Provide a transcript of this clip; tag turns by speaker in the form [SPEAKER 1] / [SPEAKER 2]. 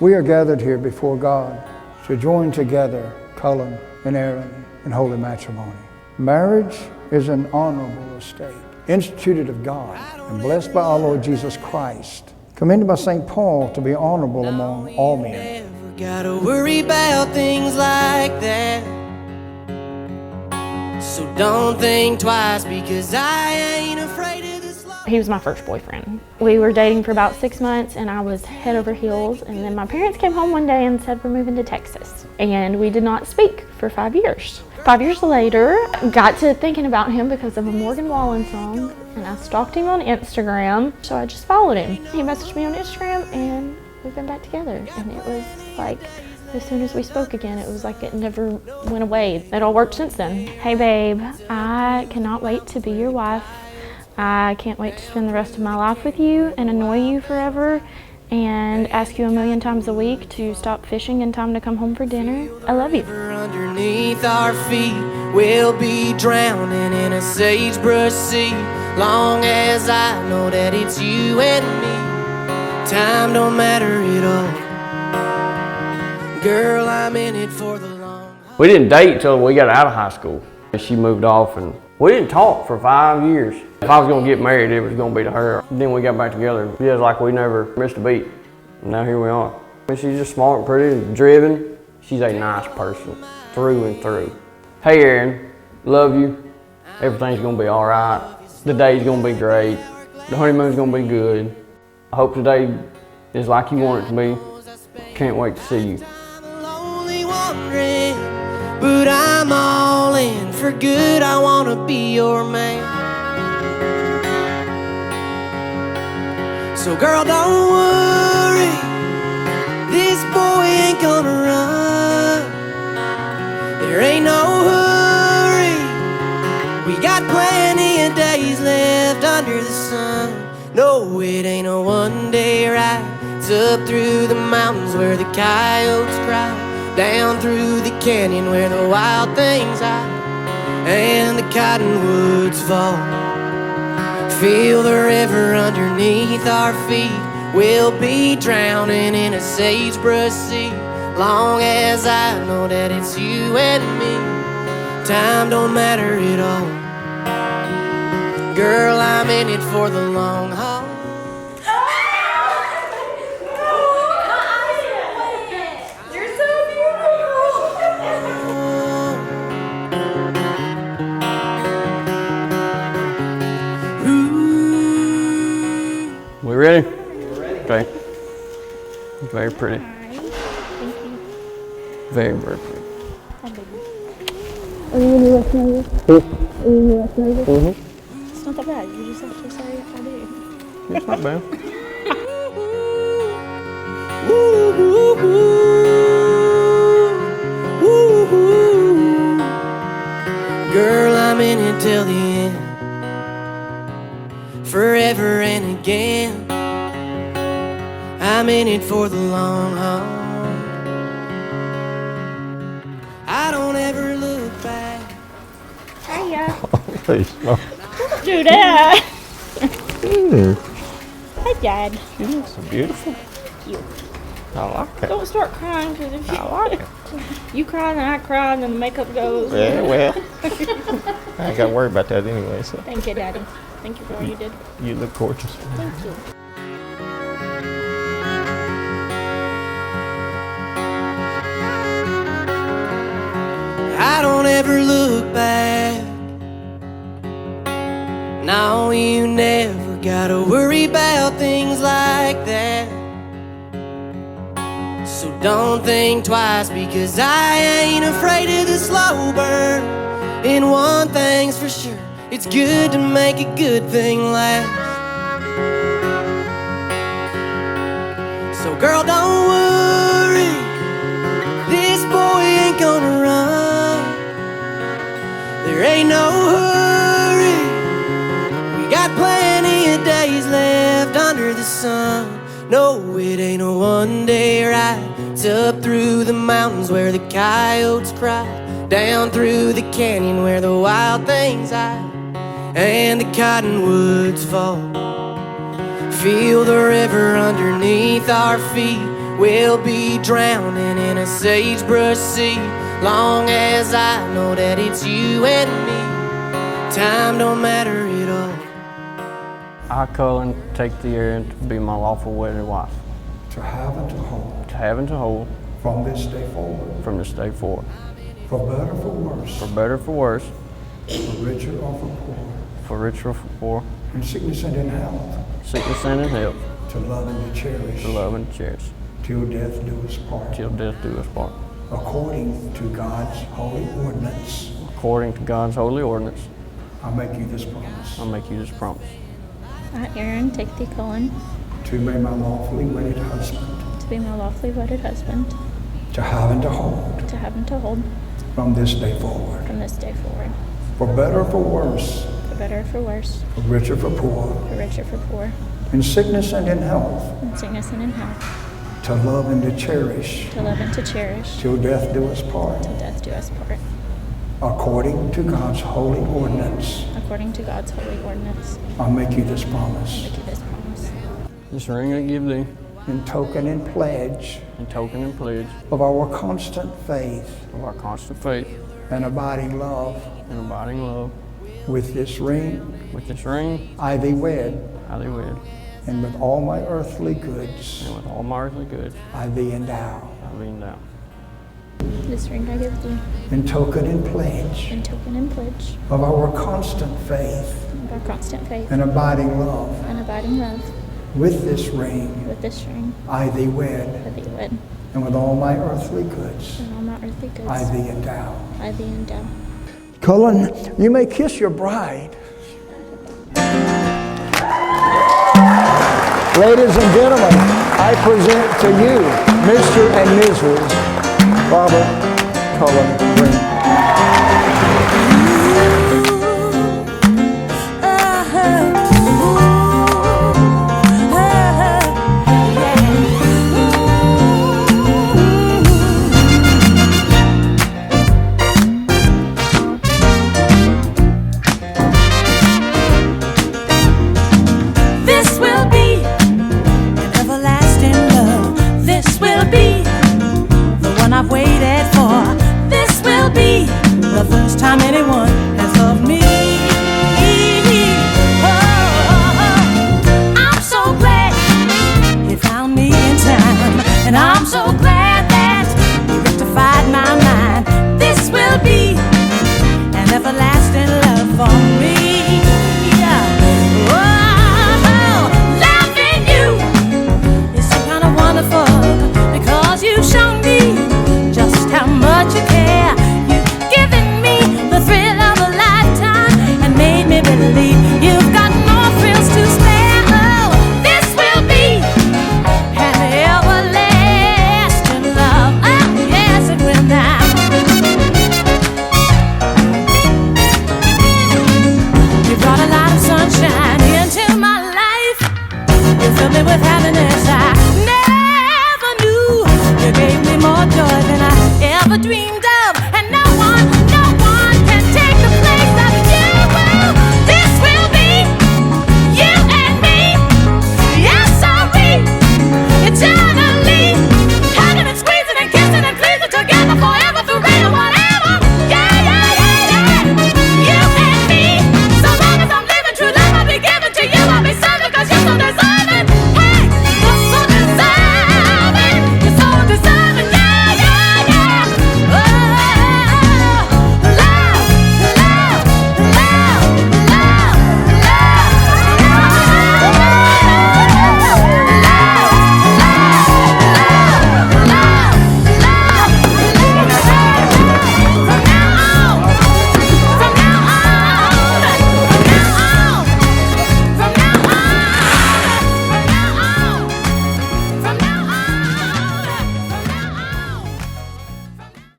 [SPEAKER 1] We are gathered here before God to join together Cullen and Erin in holy matrimony. Marriage is an honorable estate, instituted of God and blessed by our Lord Jesus Christ, commended by St. Paul to be honorable among all men.
[SPEAKER 2] Never gotta worry about things like that. So don't think twice, because I ain't afraid of this love.
[SPEAKER 3] He was my first boyfriend. We were dating for about 6 months and I was head over heels, and then my parents came home one day and said we're moving to Texas. And we did not speak for 5 years. 5 years later, got to thinking about him because of a Morgan Wallen song, and I stalked him on Instagram, so I just followed him. He messaged me on Instagram and we've been back together, and it was like, as soon as we spoke again, it was like it never went away. It all worked since then. Hey babe, I cannot wait to be your wife. I can't wait to spend the rest of my life with you and annoy you forever and ask you a million times a week to stop fishing in time to come home for dinner. I love you.
[SPEAKER 2] Underneath our feet, we'll be drowning in a sagebrush sea. Long as I know that it's you and me, time don't matter at all. Girl, I'm in it for the long haul.
[SPEAKER 4] We didn't date till we got out of high school. She moved off and we didn't talk for 5 years. If I was gonna get married, it was gonna be to her. Then we got back together. It was like we never missed a beat. And now here we are. She's just smart and pretty and driven. She's a nice person, through and through. Hey Erin, love you. Everything's gonna be all right. The day's gonna be great. The honeymoon's gonna be good. I hope today is like you want it to be. Can't wait to see you.
[SPEAKER 2] But I'm all in for good. I wanna be your man. So girl, don't worry, this boy ain't gonna run. There ain't no hurry, we got plenty of days left under the sun. No, it ain't a one-day ride. It's up through the mountains where the coyotes cry, down through the canyon where the wild things hide, and the cottonwoods fall. Feel the river underneath our feet. We'll be drowning in a sagebrush sea. Long as I know that it's you and me, time don't matter at all. Girl, I'm in it for the long haul.
[SPEAKER 4] We ready? We're ready. Okay. Very pretty.
[SPEAKER 3] Thank you.
[SPEAKER 4] Very, very pretty.
[SPEAKER 3] Are you really less nervous? Are you really less nervous?
[SPEAKER 4] Mm-hmm.
[SPEAKER 3] It's not that bad. You just have to say if I do.
[SPEAKER 4] It's not bad.
[SPEAKER 2] Girl, I'm in it till the end, forever and again. I'm in it for the long haul. I don't ever look back.
[SPEAKER 3] Hey, yeah.
[SPEAKER 4] Holy smoke.
[SPEAKER 3] Don't do that. Hey, Dad.
[SPEAKER 4] She looks so beautiful.
[SPEAKER 3] You.
[SPEAKER 4] I like it.
[SPEAKER 3] Don't start crying, because if
[SPEAKER 4] I like it.
[SPEAKER 3] you cry and I cry and then the makeup goes.
[SPEAKER 4] Yeah, well, I ain't got to worry about that anyway. So
[SPEAKER 3] Thank you, Daddy. Thank you for all you did.
[SPEAKER 4] you look gorgeous.
[SPEAKER 3] Thank you.
[SPEAKER 2] I don't ever look back. No, you never gotta worry about things like that. So don't think twice, because I ain't afraid of the slow burn. And one thing's for sure, it's good to make a good thing last. So girl, don't worry, this boy ain't gonna run. There ain't no hurry, we got plenty of days left under the sun. No, it ain't a one-day ride. It's up through the mountains where the coyotes cry, down through the canyon where the wild things hide, and the cottonwoods fall. Feel the river underneath our feet. We'll be drowning in a sagebrush sea, long as I know that it's you and me. Time don't matter at all.
[SPEAKER 4] I, Cullen, take the Erin to be my lawful wedded wife,
[SPEAKER 1] to have and to hold,
[SPEAKER 4] to have and to hold
[SPEAKER 1] from this day forward,
[SPEAKER 4] from this day forward,
[SPEAKER 1] for better, for worse,
[SPEAKER 4] for better, for worse,
[SPEAKER 1] for richer or for poor,
[SPEAKER 4] for richer, for poor,
[SPEAKER 1] in sickness and in health,
[SPEAKER 4] sickness and in health,
[SPEAKER 1] to love and to cherish,
[SPEAKER 4] to love and to cherish,
[SPEAKER 1] till death do us part,
[SPEAKER 4] till death do us part,
[SPEAKER 1] according to God's holy ordinance.
[SPEAKER 4] according to God's holy ordinance.
[SPEAKER 1] I make you this promise,
[SPEAKER 4] I make you this promise.
[SPEAKER 5] I, Erin, take thee, Cullen,
[SPEAKER 1] to be my lawfully wedded husband,
[SPEAKER 5] to be my lawfully wedded husband,
[SPEAKER 1] to have and to hold,
[SPEAKER 5] to have and to hold
[SPEAKER 1] from this day forward,
[SPEAKER 5] from this day forward,
[SPEAKER 1] for better, for worse,
[SPEAKER 5] for better or for worse,
[SPEAKER 1] for richer, for poor,
[SPEAKER 5] for rich or for poor,
[SPEAKER 1] in sickness and in health,
[SPEAKER 5] in sickness and in health,
[SPEAKER 1] to love and to cherish,
[SPEAKER 5] to love and to cherish,
[SPEAKER 1] till death do us part,
[SPEAKER 5] till death do us part,
[SPEAKER 1] according to God's holy ordinance.
[SPEAKER 5] according to God's holy ordinance.
[SPEAKER 1] I make you this promise,
[SPEAKER 5] Make you this promise.
[SPEAKER 4] This ring I give thee,
[SPEAKER 1] in token and pledge
[SPEAKER 4] in token and pledge
[SPEAKER 1] of our constant faith
[SPEAKER 4] of our constant faith
[SPEAKER 1] and abiding love.
[SPEAKER 4] and abiding love.
[SPEAKER 1] With this ring,
[SPEAKER 4] With this ring,
[SPEAKER 1] I thee wed,
[SPEAKER 4] I thee wed,
[SPEAKER 1] and with all my earthly goods,
[SPEAKER 4] and with all my earthly goods,
[SPEAKER 1] I thee endow.
[SPEAKER 4] I lean down.
[SPEAKER 5] This ring I give thee,
[SPEAKER 1] In token and pledge
[SPEAKER 5] in token and pledge
[SPEAKER 1] of our constant faith
[SPEAKER 5] of our constant faith
[SPEAKER 1] and abiding love.
[SPEAKER 5] and abiding love.
[SPEAKER 1] With this ring,
[SPEAKER 5] With this ring,
[SPEAKER 1] I thee wed,
[SPEAKER 5] I thee wed,
[SPEAKER 1] and with all my earthly goods,
[SPEAKER 5] and all my earthly goods,
[SPEAKER 1] I thee endow.
[SPEAKER 5] I thee endow.
[SPEAKER 1] Cullen, you may kiss your bride. Ladies and gentlemen, I present to you Mr. and Mrs. Robert Cullen Green.
[SPEAKER 2] This will be an everlasting love. This will be the one I've waited for. This will be the first time anyone has loved me.